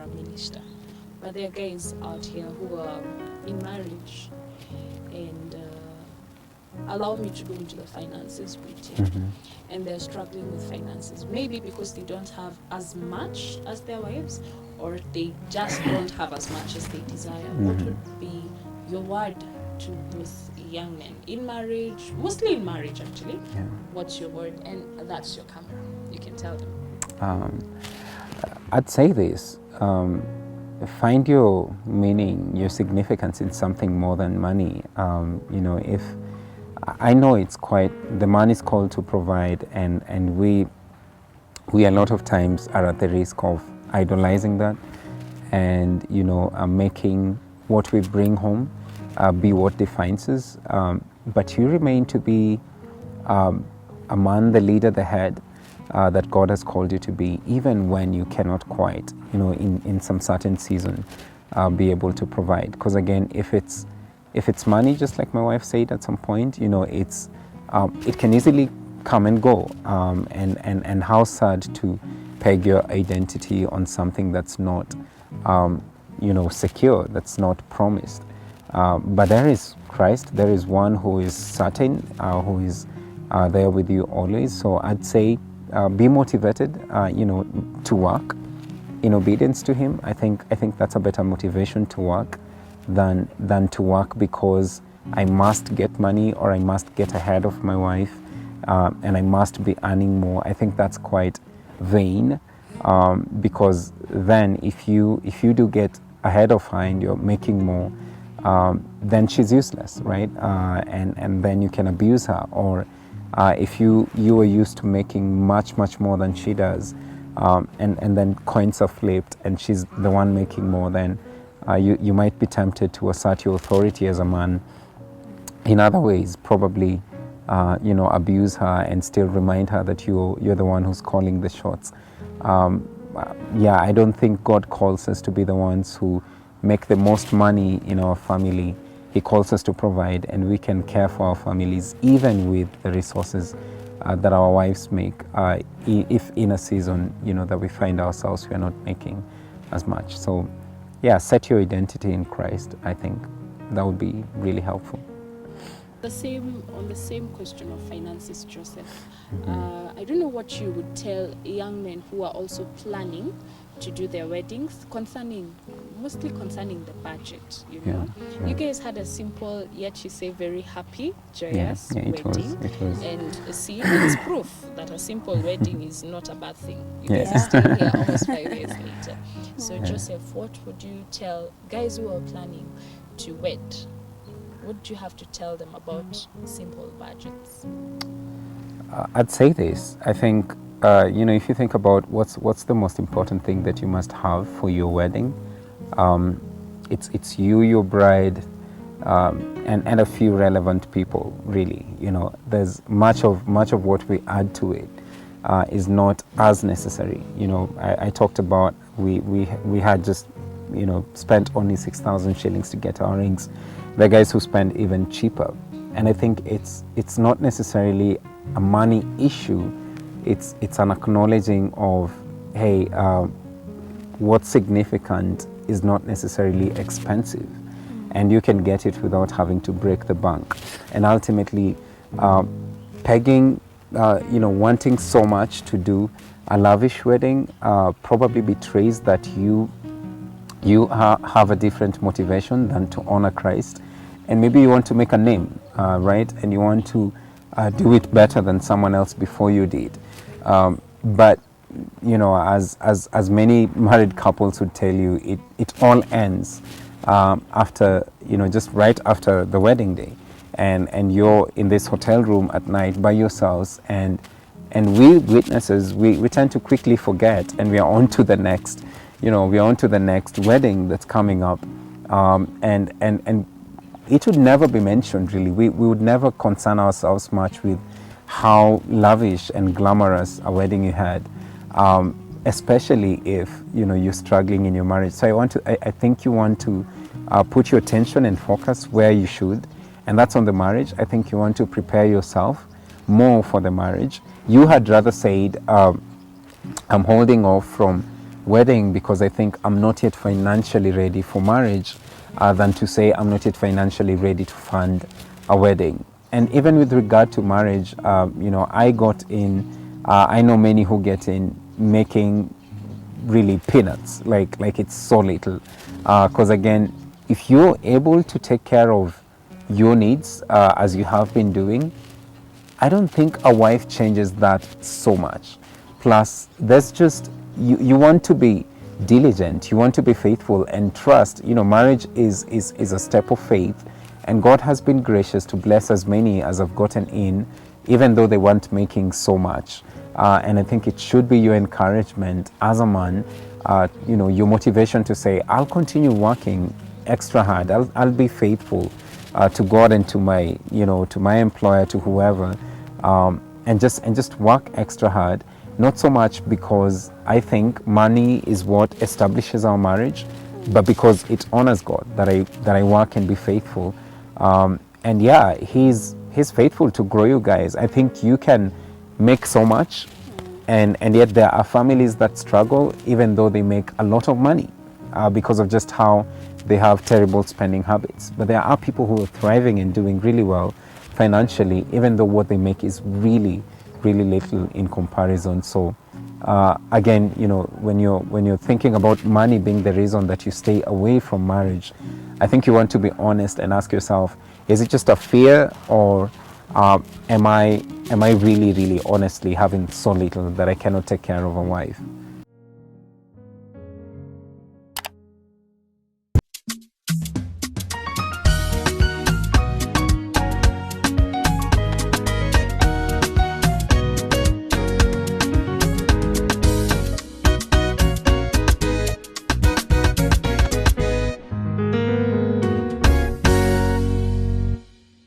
a minister. But there are guys out here who are in marriage and allow me to go into the finances with you. And they're struggling with finances, maybe because they don't have as much as their wives, or they just don't have as much as they desire. What would be your word to those young men in marriage, mostly in marriage actually? What's your word? And that's your camera, you can tell them. I'd say this, find your meaning, your significance in something more than money. If I know it's quite, the man is called to provide, and we a lot of times are at the risk of idolizing that, and making what we bring home be what defines us. But you remain to be a man, the leader, the head that God has called you to be, even when you cannot quite, in some certain season, be able to provide. Because again, if it's money, just like my wife said at some point, it can easily come and go, and how sad to peg your identity on something that's not, secure, that's not promised. But there is Christ, there is one who is certain, who is there with you always. So I'd say be motivated, to work in obedience to Him. I think that's a better motivation to work than to work because I must get money or I must get ahead of my wife, and I must be earning more. I think that's quite vain, because then if you do get ahead of her and you're making more, then she's useless, right? And then you can abuse her. Or if you are used to making much more than she does, and then coins are flipped and she's the one making more, then you might be tempted to assert your authority as a man in other ways, probably abuse her and still remind her that you're the one who's calling the shots. I don't think God calls us to be the ones who make the most money in our family. He calls us to provide, and we can care for our families even with the resources that our wives make, if in a season that we find ourselves we are not making as much. So set your identity in Christ. I think that would be really helpful. On the same question of finances, Joseph, I don't know what you would tell young men who are also planning to do their weddings, mostly concerning the budget. You guys had a simple, yet you say very happy, joyous wedding. It was. And see, it's proof that a simple wedding is not a bad thing. You guys are still here almost 5 years later. So Joseph, what would you tell guys who are planning to wed? What do you have to tell them about simple budgets? I'd say this. I think, if you think about what's the most important thing that you must have for your wedding, it's you, your bride, and a few relevant people. Really, there's much of what we add to it is not as necessary. I talked about we had just spent only 6,000 shillings to get our rings. There are guys who spend even cheaper, and I think it's not necessarily a money issue. It's an acknowledging of, hey, what's significant is not necessarily expensive, and you can get it without having to break the bank. And ultimately, pegging, wanting so much to do a lavish wedding probably betrays that you have a different motivation than to honor Christ, and maybe you want to make a name, right? And you want to do it better than someone else before you did. But as many married couples would tell you, it all ends after, just right after the wedding day, and you're in this hotel room at night by yourselves, and we witnesses, we tend to quickly forget, and we are on to the next. We're on to the next wedding that's coming up, and it would never be mentioned, really. We would never concern ourselves much with how lavish and glamorous a wedding you had, especially if you're struggling in your marriage. So I think you want to put your attention and focus where you should, and that's on the marriage. I think you want to prepare yourself more for the marriage. You had rather said, I'm holding off from wedding because I think I'm not yet financially ready for marriage than to say I'm not yet financially ready to fund a wedding. And even with regard to marriage, I got in, I know many who get in making really peanuts, like it's so little. Because again, if you're able to take care of your needs as you have been doing, I don't think a wife changes that so much. Plus, there's just, you want to be diligent, you want to be faithful and trust. Marriage is a step of faith, and God has been gracious to bless as many as have gotten in, even though they weren't making so much. And I think it should be your encouragement as a man, your motivation to say, I'll continue working extra hard, I'll be faithful to God and to my, to my employer, to whoever, and just work extra hard. Not so much because I think money is what establishes our marriage, but because it honors God that I work and be faithful. And yeah, he's faithful to grow you guys. I think you can make so much, and yet there are families that struggle even though they make a lot of money because of just how they have terrible spending habits. But there are people who are thriving and doing really well financially, even though what they make is really, really little in comparison. So again, when you're thinking about money being the reason that you stay away from marriage, I think you want to be honest and ask yourself, is it just a fear, or am I really, really honestly having so little that I cannot take care of a wife?